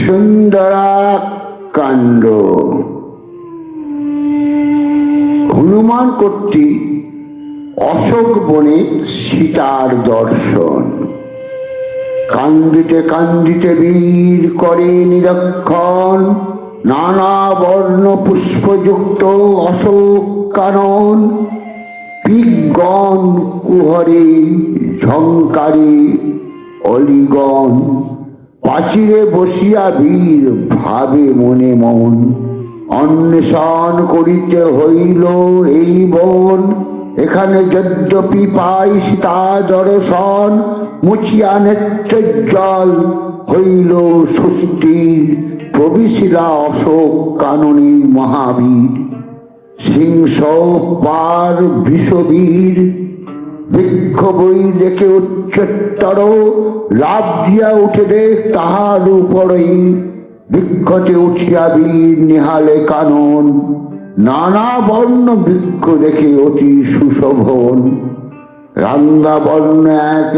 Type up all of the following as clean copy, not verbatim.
সুন্দরাকাণ্ড। হনুমান কর্তৃক অশোক বনে সীতার দর্শন। কান্দিতে কান্দিতে বীর করে নিরীক্ষণ, নানা বর্ণ পুষ্পযুক্ত অশোক কানন। পিকগণ কুহরে ঝঙ্কারে অলিগণ, প্রাচীরে বসিয়া বীর ভাবে মনে মন। অন্বেষণ করিতে হইল এই বন, এখানে যদ্যপি পাই সীতা দর্শন। মুছিয়া নেত্রোজ্জ্বল হইল সুস্থির, প্রবিশিলা অশোক কাননে মহাবীর। সিংহ পার বিষবীর, বৃক্ষ বই দেখে উচ্চতর, লাভ দিয়া উঠে রে তাহার উপরেই। বৃক্ষতে উঠিয়া বীর নিহালে কানন, নানা বর্ণ বৃক্ষ দেখে অতি সুশোভন। রাঙ্গা বর্ণ এক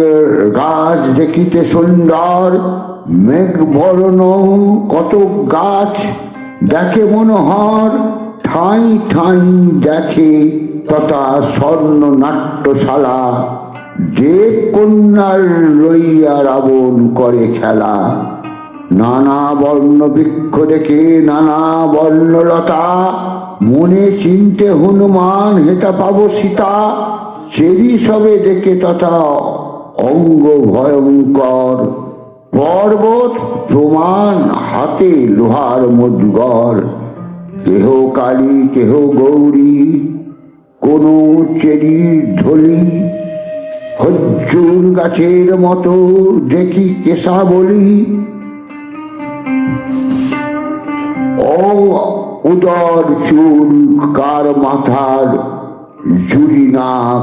গাছ দেখিতে সুন্দর, মেঘ বর্ণ কতক গাছ দেখে মনোহর। ঠাঁই ঠাঁই দেখে তথা স্বর্ণ নাট্যশালা, দেব কন্যার লইয়া রাবণ করে খেলা। নানা বর্ণ বৃক্ষ দেখে নানা বর্ণলতা, মনে চিনতে হনুমান হেতা পাব সীতা। চেরি সবে দেখে তথা অঙ্গ ভয়ঙ্কর, পর্বত প্রমাণ হাতে লোহার মুদ্গর। কেহ কালী কেহ গৌরী, কোন চেরি ঢলি, খজ্জুর গাছের মতো দেখি কেশাবলী। উদর চুল কার মাথার জুড়ি নাক,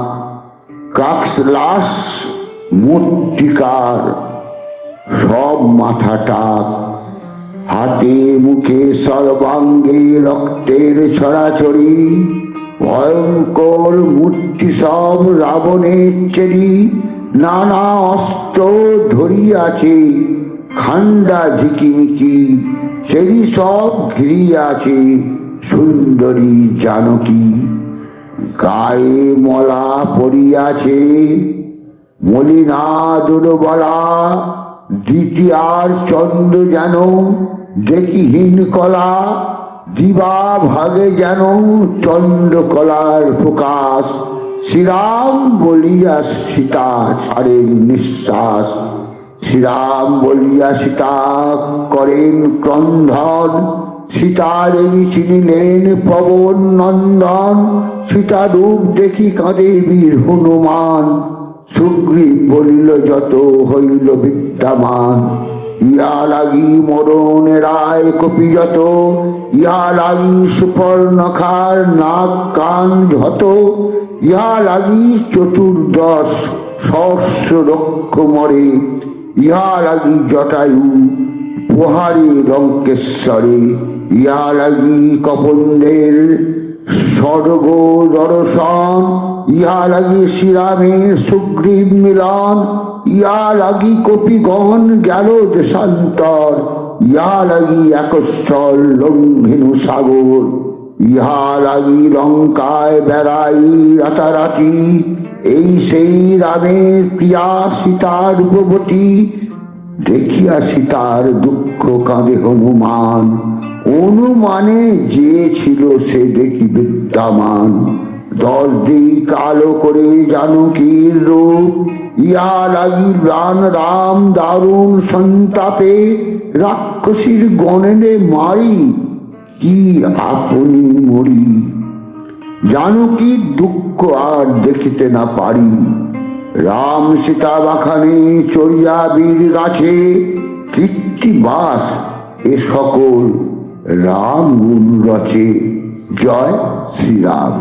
কাকলাস মূর্তিকার সব মাথা টাক। হাতে মুখে সর্বাঙ্গে রক্তের ছড়াছড়ি, ভয়ঙ্কর মূর্তি সব রাবণের চেরি। নানা অস্ত্র ধরিয়াছে খান্ডা ঝিকিমিকি, চেরি সব ঘিরিয়াছে সুন্দরী জানকী। গায়ে মলা পড়িয়াছে মলিনা দুর্বলা, দ্বিতীয়ার চন্দ্র যেন দেখিহীন কলা। দিবা ভাগে যেন চন্দ্রকলার প্রকাশ, শ্রীরাম বলিয়া সীতা ছাড়েন নিঃশ্বাস। শ্রীরাম বলিয়া সীতা করেন ক্রন্দন, সীতা দেবী চিনিলেন পবন নন্দন। সীতা রূপ দেখি কাঁদে বীর হনুমান, সুগ্রীব বলিল যত হইল বিদ্যমান। ইয়া লাগি মরণে রায় কপি যত, ইহা লাগি সুপর্ণখার নাক কান যত। ইহা লাগি চতুর্দশ সহস্র রক্ষ মরে, ইহা লাগি জটায়ু প্রহারে লঙ্কেশ্বরে। ইহা লাগি কপন্দের স্বর্গ দর্শন, ইহা লাগি শ্রীরামের সুগ্রীব মিলন। ইহা লাগি কপিগণ গেল দেশান্তর, ইহা লাগি একস্বর লঙ্ঘিনু সাগর। ইহা লাগি লঙ্কায় বেড়াই রাতারাতি, এই সেই রামের প্রিয়া সীতা রূপবতী। দেখিয়া সীতার দুঃখ কাঁদে হনুমান, অনুমানে যে ছিল সে দেখি বিদ্যমান। 10 দিক আলো করে জানকীর রূপ, ইহা লাগি প্রাণ রাম দারুণ সন্তাপে। রাক্ষসীর গণনে মারি কি আপনি মরি, জানকীর দুঃখ আর দেখিতে না পারি। রাম সীতা বাখানে চড়িয়া বীর গাছে, কীর্তিবাস এ সকল রাম গুণ রচে। জয় শ্রীরাম।